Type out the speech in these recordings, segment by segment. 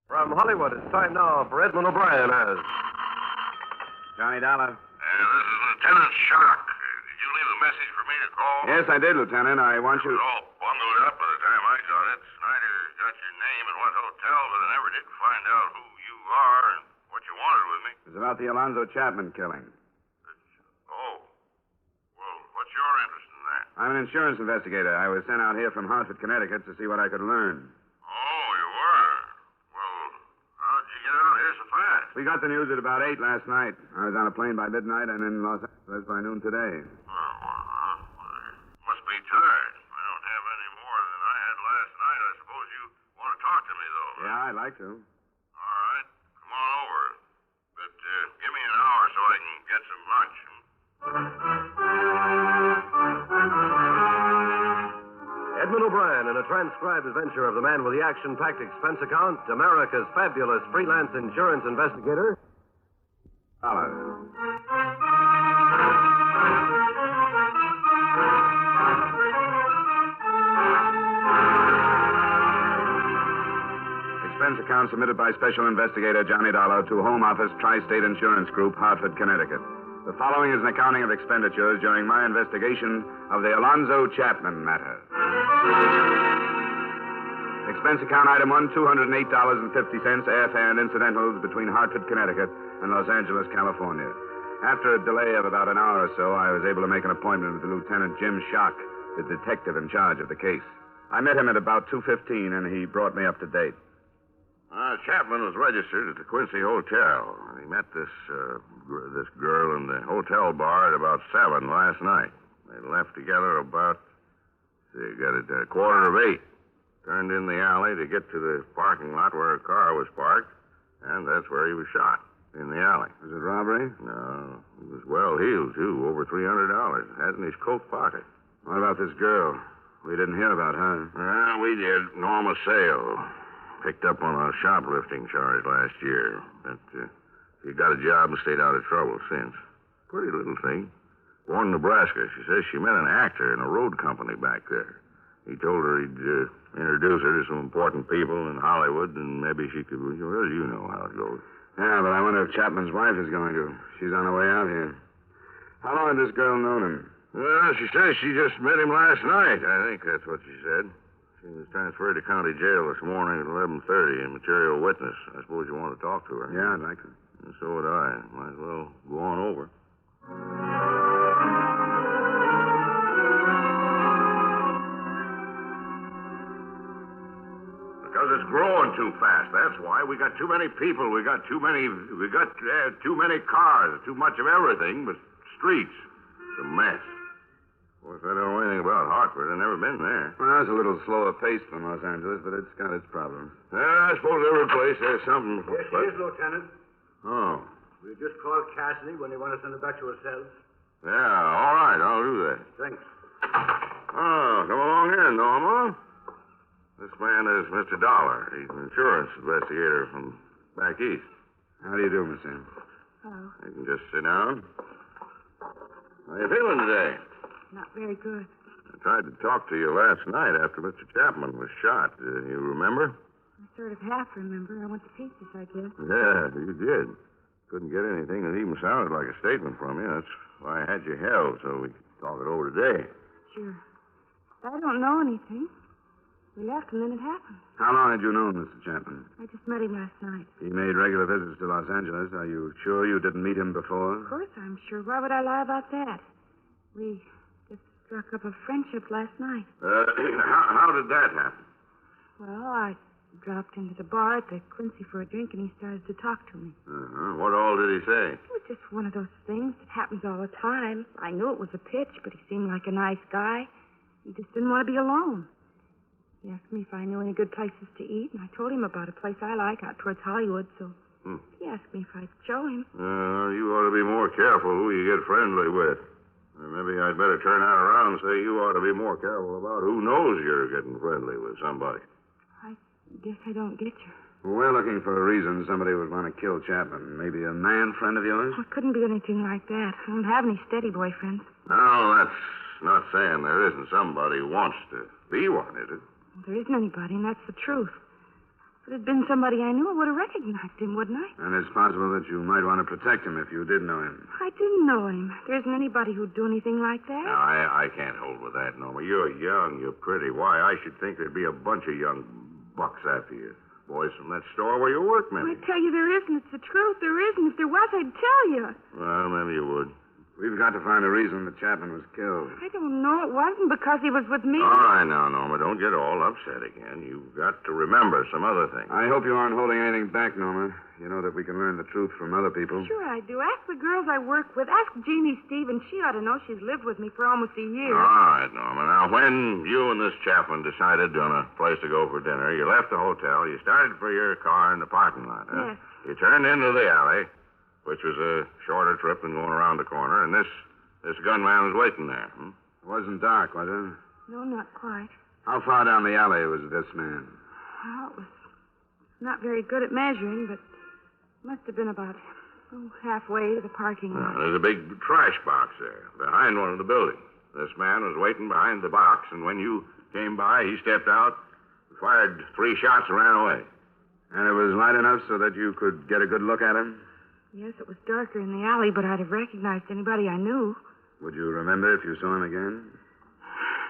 From Hollywood, it's time now for Edmund O'Brien as... Johnny Dollar. This is Lieutenant Shock. Did you leave a message for me to call? Yes, I did, Lieutenant. I want It you... was all bundled up by the time I got it. Snyder got your name and what hotel, but I never did find out who you are and what you wanted with me. It's about the Alonzo Chapman killing. Oh. Well, what's your interest in that? I'm an insurance investigator. I was sent out here from Hartford, Connecticut to see what I could learn. Oh, you were? Well, how'd you get out here so fast? We got the news at about 8 last night. I was on a plane by midnight and in Los Angeles by noon today. Must be tired. I don't have any more than I had last night. I suppose you want to talk to me, though. Yeah, I'd like to. All right. Come on over. But give me an hour so I can get some lunch. Edmund O'Brien in a transcribed adventure of the man with the action-packed expense account, America's fabulous freelance insurance investigator. Dollar. Expense account submitted by Special Investigator Johnny Dollar to Home Office Tri-State Insurance Group, Hartford, Connecticut. The following is an accounting of expenditures during my investigation of the Alonzo Chapman matter. Expense account item 1, $208.50, airfare and incidentals between Hartford, Connecticut and Los Angeles, California. After a delay of about an hour or so, I was able to make an appointment with Lieutenant Jim Shock, the detective in charge of the case. I met him at about 2:15, and he brought me up to date. Chapman was registered at the Quincy Hotel. He met this girl in the hotel bar at about 7 last night. They left together about, got it at 7:45. Turned in the alley to get to the parking lot where her car was parked, and that's where he was shot, in the alley. Was it robbery? No, he was well heeled, too, over $300. Had in his coat pocket. What about this girl? We didn't hear about her. We did. Norma Sale. Picked up on a shoplifting charge last year. But she got a job and stayed out of trouble since. Pretty little thing. Born in Nebraska. She says she met an actor in a road company back there. He told her he'd introduce her to some important people in Hollywood, and maybe she could... Well, you know how it goes. Yeah, but I wonder if Chapman's wife is going to. She's on her way out here. How long had this girl known him? Well, she says she just met him last night. I think that's what she said. She was transferred to county jail this morning at 11:30, a material witness. I suppose you want to talk to her. Yeah, I'd like to. And so would I. Might as well go on over. Because it's growing too fast. That's why. We got too many people. We got too many cars. Too much of everything but streets. It's a mess. Of course, I don't know anything about Hartford. I've never been there. Well, it's a little slower paced than Los Angeles, but it's got its problems. I suppose every place has something. Here she is, Lieutenant. Oh. We just called Cassidy when they want to send her back to her cells. Yeah, all right. I'll do that. Thanks. Oh, come along in, Norma. This man is Mr. Dollar. He's an insurance investigator from back east. How do you do, Miss Ann? Hello. You can just sit down. How you feeling today? Not very good. I tried to talk to you last night after Mr. Chapman was shot. You remember? I sort of half remember. I went to pieces, I guess. Yeah, you did. Couldn't get anything that even sounded like a statement from you. That's why I had you held, so we could talk it over today. Sure. I don't know anything. We left and then it happened. How long had you known Mr. Chapman? I just met him last night. He made regular visits to Los Angeles. Are you sure you didn't meet him before? Of course I'm sure. Why would I lie about that? We just struck up a friendship last night. How did that happen? Well, I dropped into the bar at the Quincy for a drink, and he started to talk to me. What all did he say? It was just one of those things that happens all the time. I knew it was a pitch, but he seemed like a nice guy. He just didn't want to be alone. He asked me if I knew any good places to eat, and I told him about a place I like out towards Hollywood, so he asked me if I'd show him. You ought to be more careful who you get friendly with. Maybe I'd better turn that around and say you ought to be more careful about who knows you're getting friendly with somebody. I guess I don't get you. We're looking for a reason somebody would want to kill Chapman. Maybe a man friend of yours? Oh, it couldn't be anything like that. I don't have any steady boyfriends. No, that's not saying there isn't somebody who wants to be one, is it? There isn't anybody, and that's the truth. If it had been somebody I knew, I would have recognized him, wouldn't I? And it's possible that you might want to protect him if you did know him. I didn't know him. There isn't anybody who'd do anything like that. Now, I can't hold with that, Norma. You're young, you're pretty. Why, I should think there'd be a bunch of young bucks after you. Boys from that store where you work, maybe. I tell you, there isn't. It's the truth. There isn't. If there was, I'd tell you. Well, maybe you would. We've got to find a reason that Chapman was killed. I don't know. It wasn't because he was with me. All right now, Norma. Don't get all upset again. You've got to remember some other things. I hope you aren't holding anything back, Norma. You know that we can learn the truth from other people. Sure I do. Ask the girls I work with. Ask Jeannie Stevens. She ought to know. She's lived with me for almost a year. All right, Norma. Now, when you and this Chapman decided on a place to go for dinner, you left the hotel. You started for your car in the parking lot, huh? Yes. You turned into the alley, which was a shorter trip than going around the corner, and this gunman was waiting there. It wasn't dark, was it? No, not quite. How far down the alley was this man? Well, it was not very good at measuring, but must have been about halfway to the parking lot. There's a big trash box there behind one of the buildings. This man was waiting behind the box, and when you came by, he stepped out, fired 3 shots, and ran away. And it was light enough so that you could get a good look at him? Yes, it was darker in the alley, but I'd have recognized anybody I knew. Would you remember if you saw him again?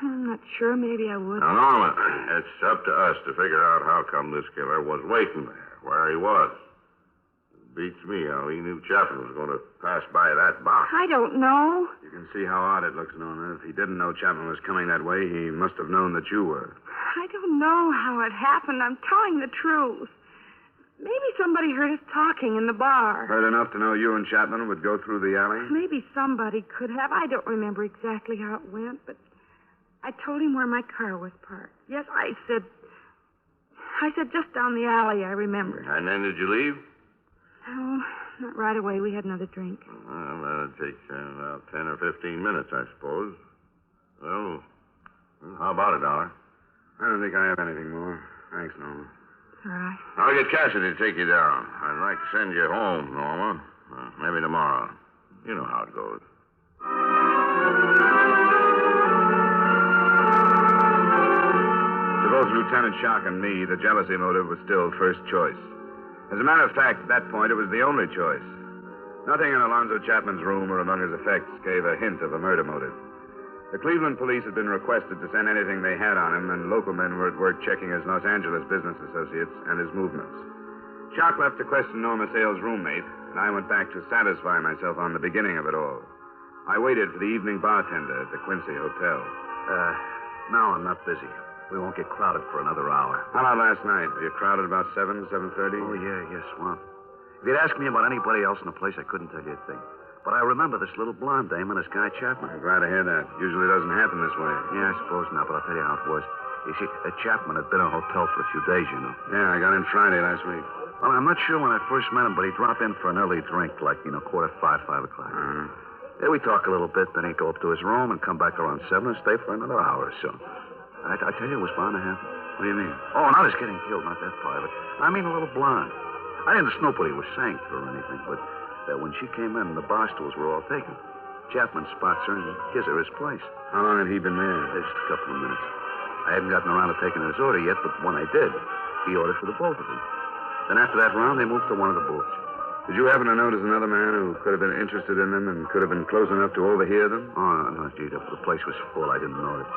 I'm not sure. Maybe I would. Now, Norma, it's up to us to figure out how come this killer was waiting there, where he was. It beats me how he knew Chapman was going to pass by that box. I don't know. You can see how odd it looks, Norma. If he didn't know Chapman was coming that way, he must have known that you were. I don't know how it happened. I'm telling the truth. Maybe somebody heard us talking in the bar. Heard enough to know you and Chapman would go through the alley? Maybe somebody could have. I don't remember exactly how it went, but I told him where my car was parked. Yes, I said just down the alley, I remember. And then did you leave? No, not right away. We had another drink. Well, that'd take about 10 or 15 minutes, I suppose. Well, how about a dollar? I don't think I have anything more. Thanks, Norma. All right. I'll get Cassidy to take you down. I'd like to send you home, Norma. Maybe tomorrow. You know how it goes. To both Lieutenant Shock and me, the jealousy motive was still first choice. As a matter of fact, at that point, it was the only choice. Nothing in Alonzo Chapman's room or among his effects gave a hint of a murder motive. The Cleveland police had been requested to send anything they had on him, and local men were at work checking his Los Angeles business associates and his movements. Shock left to question Norma Sale's roommate, and I went back to satisfy myself on the beginning of it all. I waited for the evening bartender at the Quincy Hotel. Now I'm not busy. We won't get crowded for another hour. How about last night? Were you crowded about 7:30? Oh, yes, well. If you'd asked me about anybody else in the place, I couldn't tell you a thing. But I remember this little blonde dame and this guy Chapman. I'm glad to hear that. Usually doesn't happen this way. Yeah, I suppose not, but I'll tell you how it was. You see, Chapman had been in a hotel for a few days, you know. Yeah, I got in Friday last week. Well, I'm not sure when I first met him, but he'd drop in for an early drink, like, 5:45, 5 o'clock. Yeah, we talk a little bit, then he'd go up to his room and come back around 7 and stay for another hour or so. I tell you, it was bound to happen. What do you mean? Oh, not his getting killed, not that part of it. I mean a little blonde. I didn't snoop what he was saying to her or anything, but when she came in, the bar stools were all taken. Chapman spots her and gives her his place. How long had he been there? Just a couple of minutes. I hadn't gotten around to taking his order yet, but when I did, he ordered for the both of them. Then after that round, they moved to one of the booths. Did you happen to notice another man who could have been interested in them and could have been close enough to overhear them? Oh, no, gee, the place was full. I didn't notice.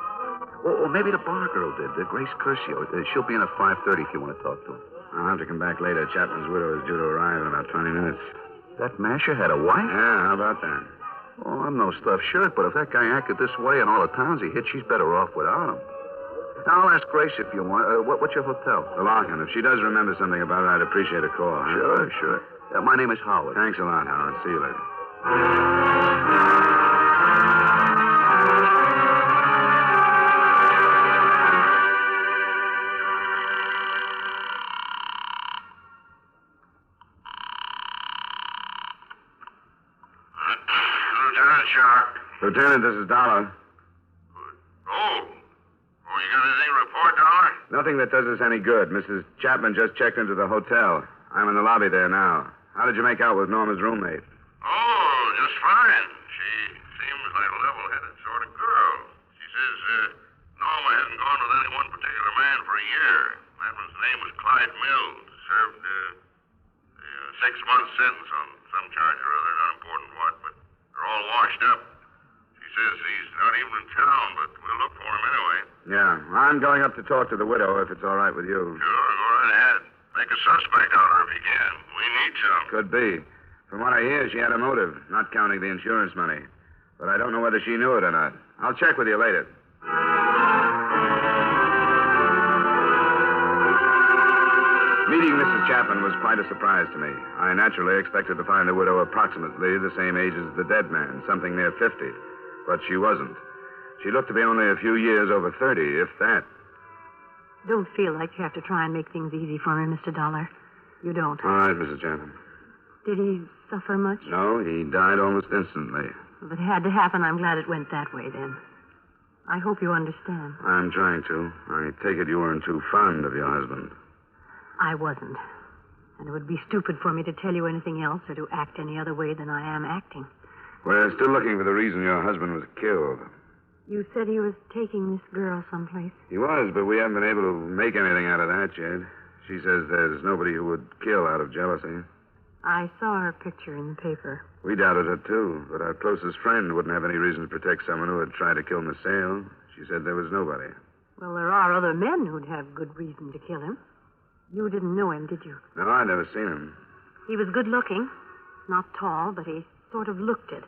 Or maybe the bar girl did, Grace Curcio. She'll be in at 5:30 if you want to talk to her. I'll have to come back later. Chapman's widow is due to arrive in about 20 minutes. That masher had a wife? Yeah, how about that? Oh, I'm no stuffed shirt, but if that guy acted this way in all the towns he hit, she's better off without him. Now, I'll ask Grace if you want. What's your hotel? The Larkin. If she does remember something about it, I'd appreciate a call. Huh? Sure. My name is Howard. Thanks a lot, Howard. See you later. Lieutenant Shock. Lieutenant, this is Dollar. Oh, you got anything to report, Dollar? Nothing that does us any good. Mrs. Chapman just checked into the hotel. I'm in the lobby there now. How did you make out with Norma's roommate? Oh, just fine. She seems like a level-headed sort of girl. She says Norma hasn't gone with any one particular man for a year. That man's name was Clyde. Clyde Mills. Served a 6-month sentence on some charge or other, not important what, but they're all washed up. She says he's not even in town, but we'll look for him anyway. Yeah, I'm going up to talk to the widow if it's all right with you. Sure, go right ahead. Make a suspect out of her if you can. We need some. Could be. From what I hear, she had a motive, not counting the insurance money. But I don't know whether she knew it or not. I'll check with you later. Meeting Mrs. Chapman was quite a surprise to me. I naturally expected to find the widow approximately the same age as the dead man, something near 50. But she wasn't. She looked to be only a few years over 30, if that. Don't feel like you have to try and make things easy for me, Mr. Dollar. You don't. All right, Mrs. Chapman. Did he suffer much? No, he died almost instantly. If it had to happen, I'm glad it went that way then. I hope you understand. I'm trying to. I take it you weren't too fond of your husband. I wasn't. And it would be stupid for me to tell you anything else or to act any other way than I am acting. We're still looking for the reason your husband was killed. You said he was taking this girl someplace. He was, but we haven't been able to make anything out of that yet. She says there's nobody who would kill out of jealousy. I saw her picture in the paper. We doubted it, too, but our closest friend wouldn't have any reason to protect someone who had tried to kill Miss Sale. She said there was nobody. Well, there are other men who'd have good reason to kill him. You didn't know him, did you? No, I'd never seen him. He was good looking. Not tall, but he sort of looked it.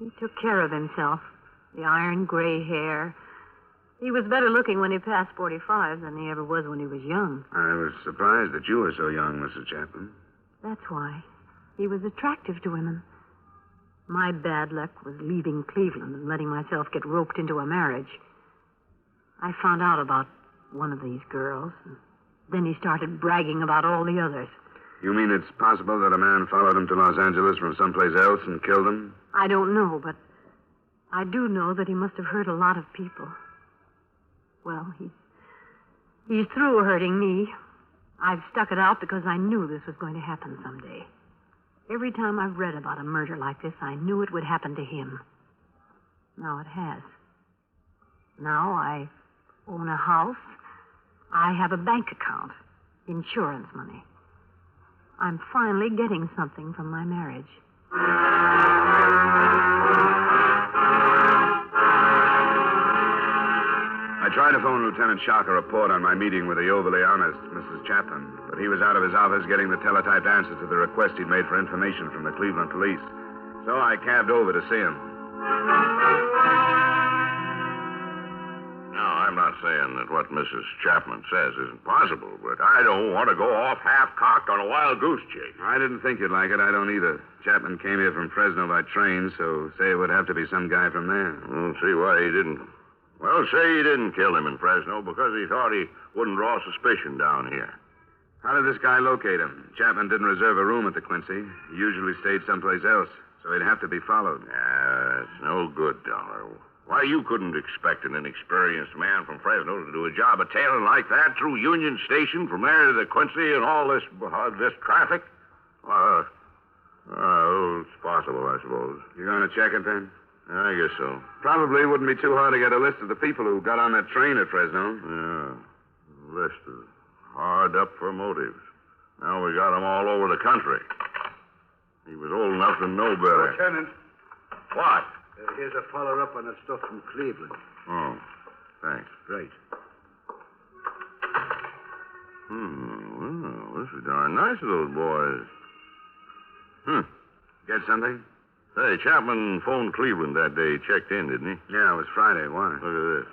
He took care of himself. The iron gray hair. He was better looking when he passed 45 than he ever was when he was young. I was surprised that you were so young, Mrs. Chapman. That's why. He was attractive to women. My bad luck was leaving Cleveland and letting myself get roped into a marriage. I found out about one of these girls, and then he started bragging about all the others. You mean it's possible that a man followed him to Los Angeles from someplace else and killed him? I don't know, but I do know that he must have hurt a lot of people. Well, he's through hurting me. I've stuck it out because I knew this was going to happen someday. Every time I've read about a murder like this, I knew it would happen to him. Now it has. Now I own a house. I have a bank account. Insurance money. I'm finally getting something from my marriage. I tried to phone Lieutenant Shark a report on my meeting with the overly honest Mrs. Chapman, but he was out of his office getting the teletyped answer to the request he'd made for information from the Cleveland police. So I cabbed over to see him. Now, I'm not saying that what Mrs. Chapman says isn't possible, but I don't want to go off half-cocked on a wild goose chase. I didn't think you'd like it. I don't either. Chapman came here from Fresno by train, so say it would have to be some guy from there. We'll see why he didn't. Well, say he didn't kill him in Fresno because he thought he wouldn't draw suspicion down here. How did this guy locate him? Chapman didn't reserve a room at the Quincy. He usually stayed someplace else, so he'd have to be followed. It's no good, Dollar. Why, you couldn't expect an inexperienced man from Fresno to do a job of tailing like that through Union Station from there to the Quincy and all this traffic? It's possible, I suppose. You going to check it, then? I guess so. Probably wouldn't be too hard to get a list of the people who got on that train at Fresno. Yeah. List is hard up for motives. Now we got them all over the country. He was old enough to know better. Lieutenant, What? here's a follow-up on that stuff from Cleveland. Oh, thanks. Right. Well, this is darn nice of those boys. Get something? Say, Chapman phoned Cleveland that day. He checked in, didn't he? Yeah, it was Friday. Why? Look at this.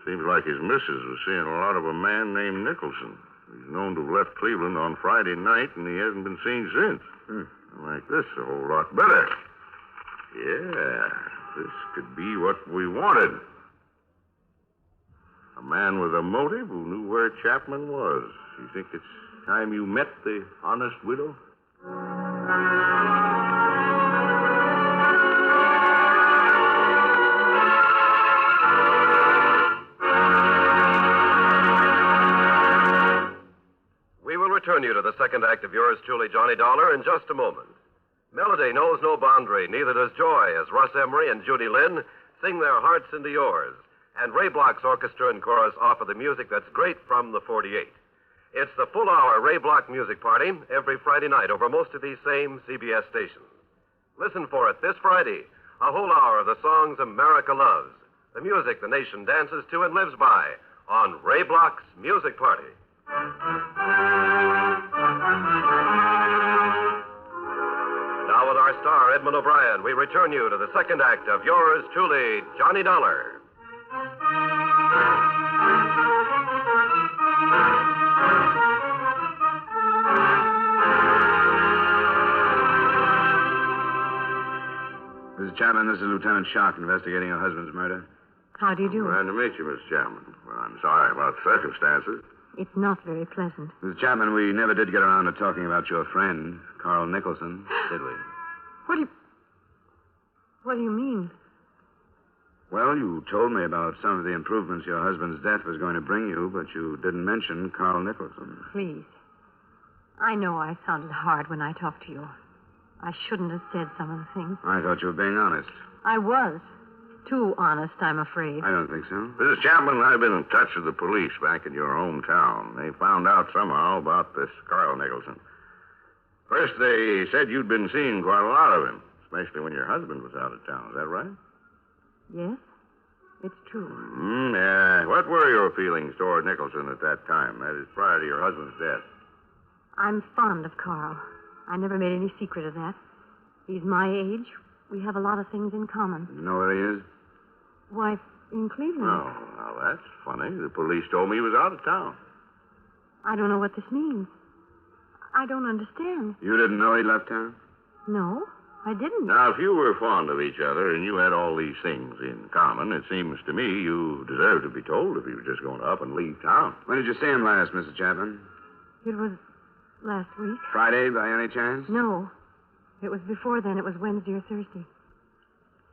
Seems like his missus was seeing a lot of a man named Nicholson. He's known to have left Cleveland on Friday night, and he hasn't been seen since. I like this a whole lot better. Yeah, this could be what we wanted. A man with a motive who knew where Chapman was. You think it's time you met the honest widow? We will return you to the second act of yours truly, Johnny Dollar, in just a moment. Melody knows no boundary, neither does joy, as Russ Emery and Judy Lynn sing their hearts into yours, and Ray Block's orchestra and chorus offer the music that's great from the 48. It's the full-hour Ray Block music party every Friday night over most of these same CBS stations. Listen for it this Friday, a whole hour of the songs America loves, the music the nation dances to and lives by, on Ray Block's Music Party. Now with our star, Edmund O'Brien, we return you to the second act of yours truly, Johnny Dollar. Mrs. Chapman, this is Lieutenant Shark investigating your husband's murder. How do you do? Glad to meet you, Miss Chapman. Well, I'm sorry about the circumstances. It's not very pleasant. Mrs. Chapman, we never did get around to talking about your friend, Carl Nicholson, did we? What do you mean? Well, you told me about some of the improvements your husband's death was going to bring you, but you didn't mention Carl Nicholson. Please. I know I sounded hard when I talked to you. I shouldn't have said some of the things. I thought you were being honest. I was. Too honest, I'm afraid. I don't think so. Mrs. Chapman, I've been in touch with the police back in your hometown. They found out somehow about this Carl Nicholson. First, they said you'd been seeing quite a lot of him, especially when your husband was out of town. Is that right? Yes, it's true. What were your feelings toward Nicholson at that time? That is, prior to your husband's death. I'm fond of Carl. I never made any secret of that. He's my age. We have a lot of things in common. You know where he is? Why, in Cleveland. Oh, well, that's funny. The police told me he was out of town. I don't know what this means. I don't understand. You didn't know he left town? No, I didn't. Now, if you were fond of each other and you had all these things in common, it seems to me you deserve to be told if he was just going to up and leave town. When did you see him last, Mrs. Chapman? It was last week. Friday, by any chance? No. It was before then. It was Wednesday or Thursday.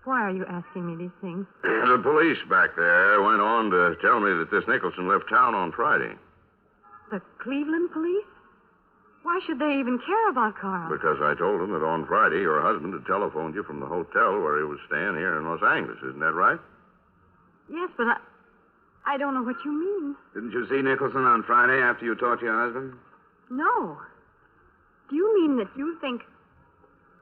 Why are you asking me these things? The police back there went on to tell me that this Nicholson left town on Friday. The Cleveland police? Why should they even care about Carl? Because I told them that on Friday your husband had telephoned you from the hotel where he was staying here in Los Angeles. Isn't that right? Yes, but I don't know what you mean. Didn't you see Nicholson on Friday after you talked to your husband? No. Do you mean that you think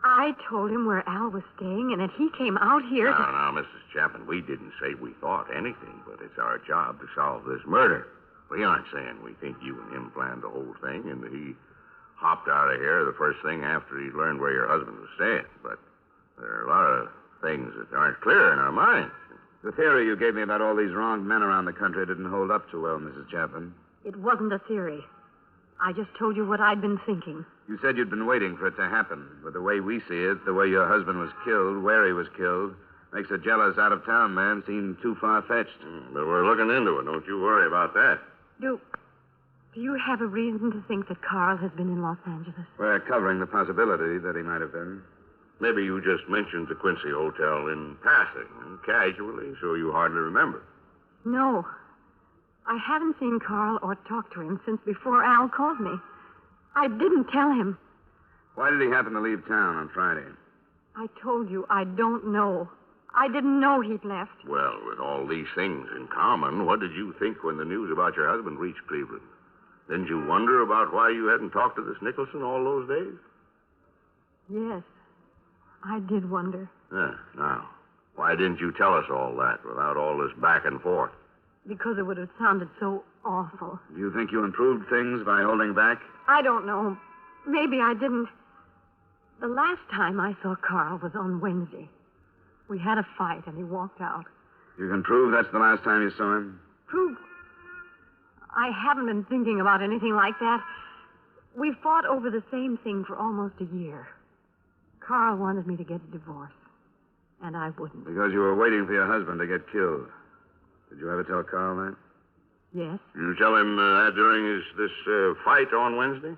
I told him where Al was staying and that he came out here to... Now, Mrs. Chapman, we didn't say we thought anything, but it's our job to solve this murder. We aren't saying we think you and him planned the whole thing and that he hopped out of here the first thing after he learned where your husband was staying. But there are a lot of things that aren't clear in our minds. The theory you gave me about all these wronged men around the country didn't hold up too well, Mrs. Chapman. It wasn't a theory. I just told you what I'd been thinking. You said you'd been waiting for it to happen. But the way we see it, the way your husband was killed, where he was killed, makes a jealous out-of-town man seem too far-fetched. But we're looking into it. Don't you worry about that. Do you have a reason to think that Carl has been in Los Angeles? We're covering the possibility that he might have been. Maybe you just mentioned the Quincy Hotel in passing, casually, so you hardly remember. No. I haven't seen Carl or talked to him since before Al called me. I didn't tell him. Why did he happen to leave town on Friday? I told you I don't know. I didn't know he'd left. Well, with all these things in common, what did you think when the news about your husband reached Cleveland? Didn't you wonder about why you hadn't talked to this Nicholson all those days? Yes, I did wonder. Now, why didn't you tell us all that without all this back and forth? Because it would have sounded so awful. Do you think you improved things by holding back? I don't know. Maybe I didn't. The last time I saw Carl was on Wednesday. We had a fight and he walked out. You can prove that's the last time you saw him? Prove? I haven't been thinking about anything like that. We fought over the same thing for almost a year. Carl wanted me to get a divorce, and I wouldn't. Because you were waiting for your husband to get killed. Did you ever tell Carl that? Yes. You tell him that during this fight on Wednesday?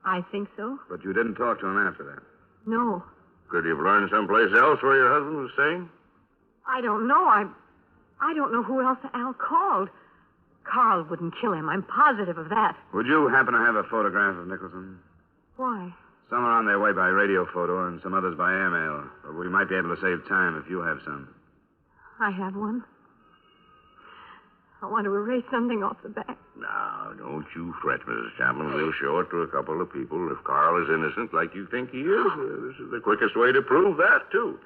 I think so. But you didn't talk to him after that? No. Could he have learned someplace else where your husband was staying? I don't know. I don't know who else Al called. Carl wouldn't kill him. I'm positive of that. Would you happen to have a photograph of Nicholson? Why? Some are on their way by radio photo and some others by airmail. But we might be able to save time if you have some. I have one. I want to erase something off the back. Now, don't you fret, Mrs. Chapman. We'll show it to a couple of people. If Carl is innocent like you think he is, this is the quickest way to prove that, too.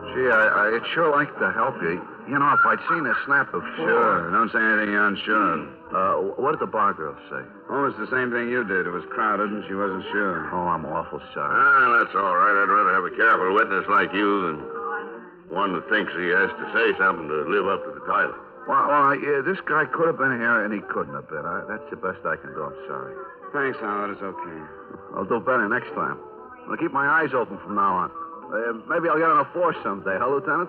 Gee, I'd sure like to help you. You know, if I'd seen a snap before. Sure. Don't say anything you're unsure of. What did the bar girl say? Almost the same thing you did. It was crowded, and she wasn't sure. Oh, I'm awful sorry. That's all right. I'd rather have a careful witness like you than one that thinks he has to say something to live up to the title. Well, yeah, this guy could have been here, and he couldn't have been. That's the best I can do. I'm sorry. Thanks, Howard. It's okay. I'll do better next time. I'll keep my eyes open from now on. Maybe I'll get on a force someday, huh, Lieutenant?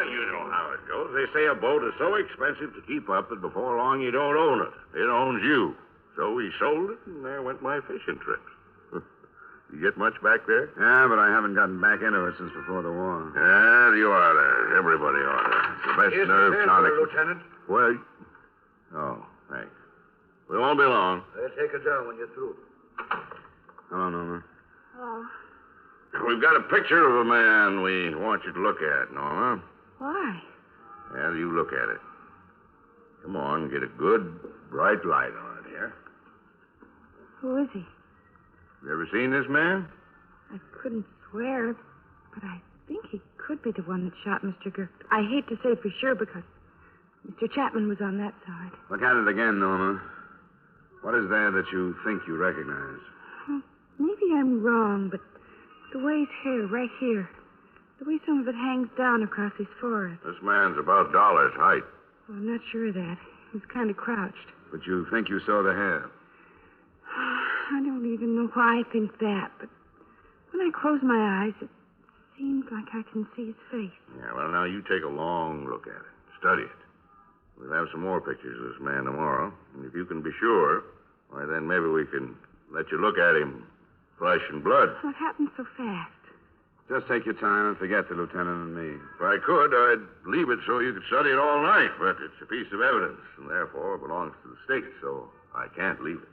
You know how it goes. They say a boat is so expensive to keep up that before long you don't own it. It owns you. So we sold it, and there went my fishing trips. You get much back there? Yeah, but I haven't gotten back into it since before the war. Yeah, you ought to. Everybody ought to. It's the best Here's nerve the tonic. Lieutenant. Well, oh, thanks. We won't be long. I'll take it down when you're through. Hello, Norma. Oh, We've got a picture of a man we want you to look at, Norma. why? Well, you look at it. Come on, get a good, bright light on it here. Who is he? You ever seen this man? I couldn't swear, but I think he could be the one that shot Mr. Gurk. I hate to say for sure because Mr. Chapman was on that side. Look at it again, Norma. What is there that you think you recognize? Maybe I'm wrong, but the way his hair, right here, the way some of it hangs down across his forehead. This man's about Dollar's height. Well, I'm not sure of that. He was kind of crouched. But you think you saw the hair? I don't even know why I think that, but when I close my eyes, it seems like I can see his face. Yeah, well, now you take a long look at it. Study it. We'll have some more pictures of this man tomorrow. And if you can be sure, why, then maybe we can let you look at him flesh and blood. What happened so fast? Just take your time and forget the lieutenant and me. If I could, I'd leave it so you could study it all night, but it's a piece of evidence, and therefore belongs to the state, so I can't leave it.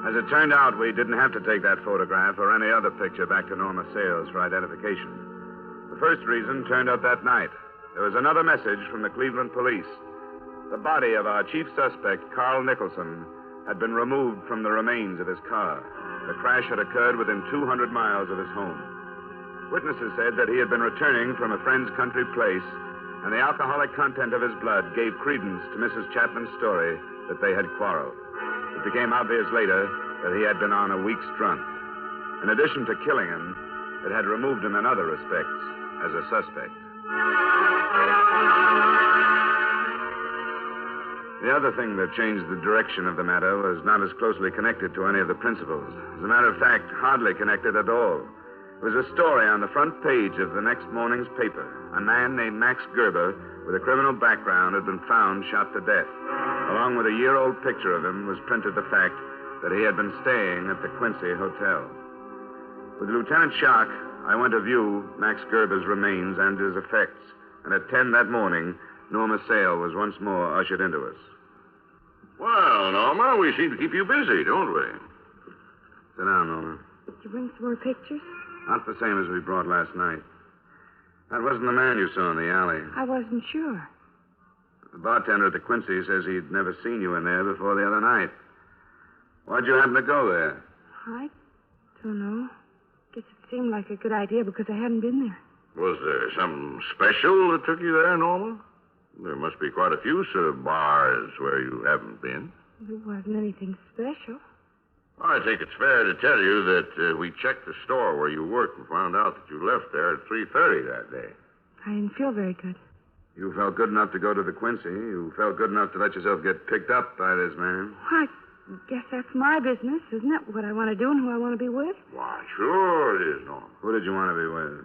As it turned out, we didn't have to take that photograph or any other picture back to Norma Sales for identification. The first reason turned up that night. There was another message from the Cleveland police. The body of our chief suspect, Carl Nicholson, had been removed from the remains of his car. The crash had occurred within 200 miles of his home. Witnesses said that he had been returning from a friend's country place, and the alcoholic content of his blood gave credence to Mrs. Chapman's story that they had quarreled. It became obvious later that he had been on a week's drunk. In addition to killing him, it had removed him in other respects as a suspect. The other thing that changed the direction of the matter was not as closely connected to any of the principals. As a matter of fact, hardly connected at all. It was a story on the front page of the next morning's paper. A man named Max Gerber with a criminal background had been found shot to death. Along with a year-old picture of him was printed the fact that he had been staying at the Quincy Hotel. With Lieutenant Shark, I went to view Max Gerber's remains and his effects. And at 10 that morning, Norma Sale was once more ushered into us. Well, Norma, we seem to keep you busy, don't we? Sit down, Norma. Did you bring some more pictures? Not the same as we brought last night. That wasn't the man you saw in the alley. I wasn't sure. The bartender at the Quincy says he'd never seen you in there before the other night. Why'd you happen to go there? I don't know. Guess it seemed like a good idea because I hadn't been there. Was there something special that took you there, Norma? There must be quite a few sort of bars where you haven't been. There wasn't anything special. I think it's fair to tell you that we checked the store where you worked and found out that you left there at 3:30 that day. I didn't feel very good. You felt good enough to go to the Quincy. You felt good enough to let yourself get picked up by this man. I guess that's my business, isn't it? What I want to do and who I want to be with. Why, sure it is, Norma. Who did you want to be with?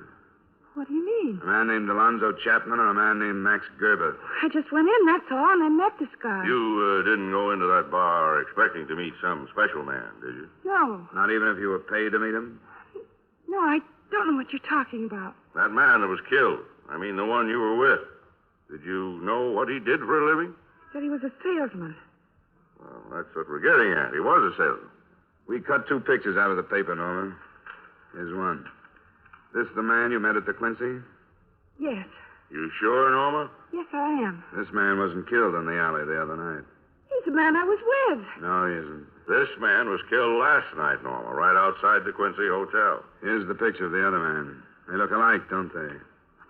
What do you mean? A man named Alonzo Chapman or a man named Max Gerber? I just went in, that's all, and I met this guy. You didn't go into that bar expecting to meet some special man, did you? No. Not even if you were paid to meet him? No, I don't know what you're talking about. That man that was killed. I mean, the one you were with. Did you know what he did for a living? He said he was a salesman. Well, that's what we're getting at. He was a salesman. We cut 2 pictures out of the paper, Norma. Here's one. This the man you met at the Quincy? Yes. You sure, Norma? Yes, I am. This man wasn't killed in the alley the other night. He's the man I was with. No, he isn't. This man was killed last night, Norma, right outside the Quincy Hotel. Here's the picture of the other man. They look alike, don't they?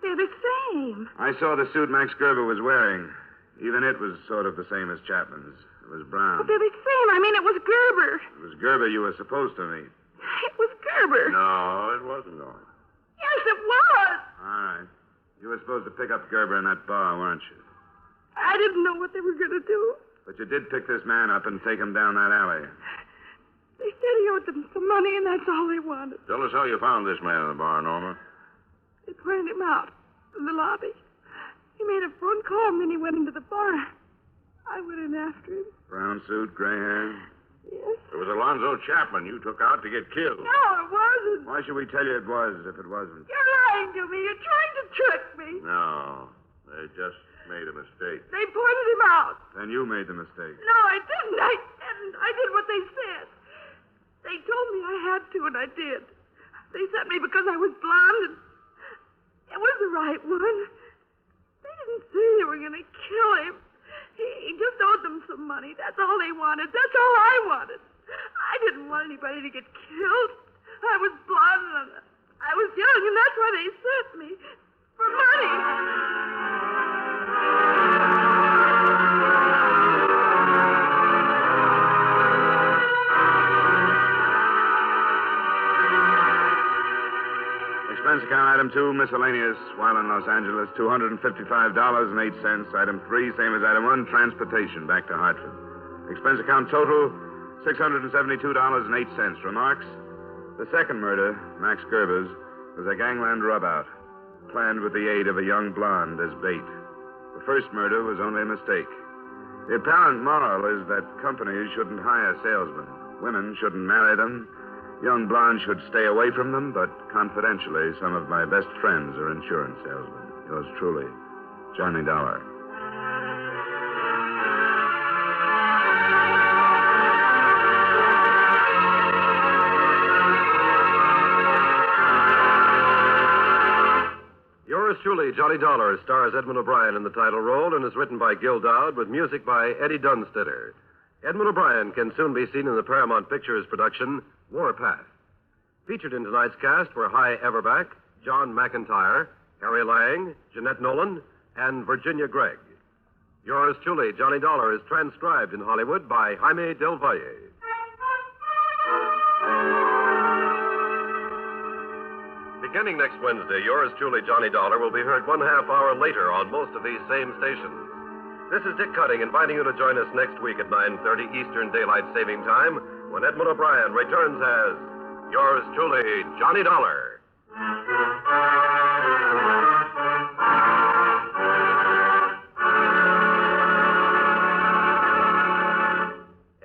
They're the same. I saw the suit Max Gerber was wearing. Even it was sort of the same as Chapman's. It was brown. But they're the same. I mean, it was Gerber. It was Gerber you were supposed to meet. It was Gerber. No, it wasn't, Norma. Yes, it was. All right. You were supposed to pick up Gerber in that bar, weren't you? I didn't know what they were going to do. But you did pick this man up and take him down that alley. They said he owed them some money, and that's all they wanted. Tell us how you found this man in the bar, Norma. They pointed him out in the lobby. He made a phone call, and then he went into the bar. I went in after him. Brown suit, gray hair. Yes. It was Alonzo Chapman you took out to get killed. No, it wasn't. Why should we tell you it was if it wasn't? You're lying to me. You're trying to trick me. No, they just made a mistake. They pointed him out. Then you made the mistake. No, I didn't. I didn't. I did what they said. They told me I had to, and I did. They sent me because I was blonde, and it was the right one. They didn't say they were going to kill him. He just owed them some money. That's all they wanted. That's all I wanted. I didn't want anybody to get killed. I was blonde, and I was young, and that's why they sent me. For money. Expense account item 2, miscellaneous, while in Los Angeles, $255.08. Item 3, same as item 1, transportation back to Hartford. Expense account total, $672.08. Remarks? The second murder, Max Gerber's, was a gangland rubout, planned with the aid of a young blonde as bait. The first murder was only a mistake. The apparent moral is that companies shouldn't hire salesmen. Women shouldn't marry them. Young blondes should stay away from them, but confidentially, some of my best friends are insurance salesmen. Yours truly, Johnny Dollar. Yours truly, Johnny Dollar, stars Edmund O'Brien in the title role and is written by Gil Dowd with music by Eddie Dunstetter. Edmund O'Brien can soon be seen in the Paramount Pictures production, Warpath. Featured in tonight's cast were Hy Everback, John McIntyre, Harry Lang, Jeanette Nolan, and Virginia Gregg. Yours truly, Johnny Dollar, is transcribed in Hollywood by Jaime Del Valle. Beginning next Wednesday, yours truly, Johnny Dollar, will be heard 1/2 hour later on most of these same stations. This is Dick Cutting inviting you to join us next week at 9:30 Eastern Daylight Saving Time when Edmund O'Brien returns as yours truly, Johnny Dollar.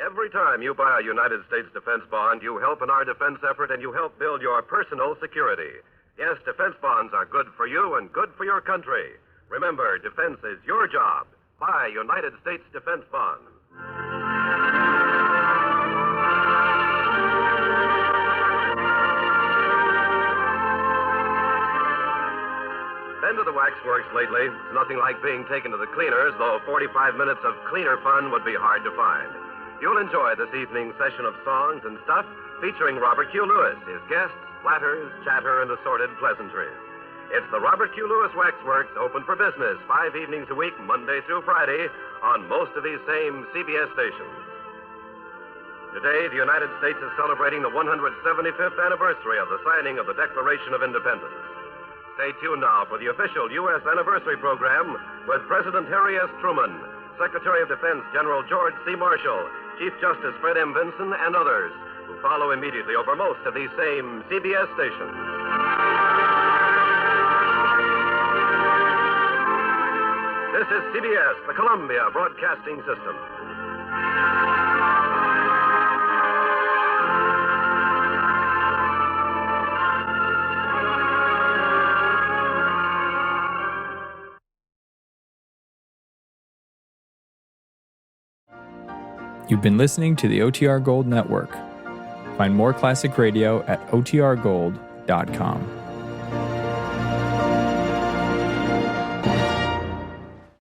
Every time you buy a United States defense bond, you help in our defense effort and you help build your personal security. Yes, defense bonds are good for you and good for your country. Remember, defense is your job. Buy United States defense bonds. Been to the waxworks lately. It's nothing like being taken to the cleaners, though 45 minutes of cleaner fun would be hard to find. You'll enjoy this evening's session of songs and stuff featuring Robert Q. Lewis, his guests, flatters, chatter, and assorted pleasantries. It's the Robert Q. Lewis Waxworks, open for business 5 evenings a week, Monday through Friday, on most of these same CBS stations. Today, the United States is celebrating the 175th anniversary of the signing of the Declaration of Independence. Stay tuned now for the official U.S. anniversary program with President Harry S. Truman, Secretary of Defense General George C. Marshall, Chief Justice Fred M. Vinson, and others who follow immediately over most of these same CBS stations. This is CBS, the Columbia Broadcasting System. You've been listening to the OTR Gold Network. Find more classic radio at otrgold.com.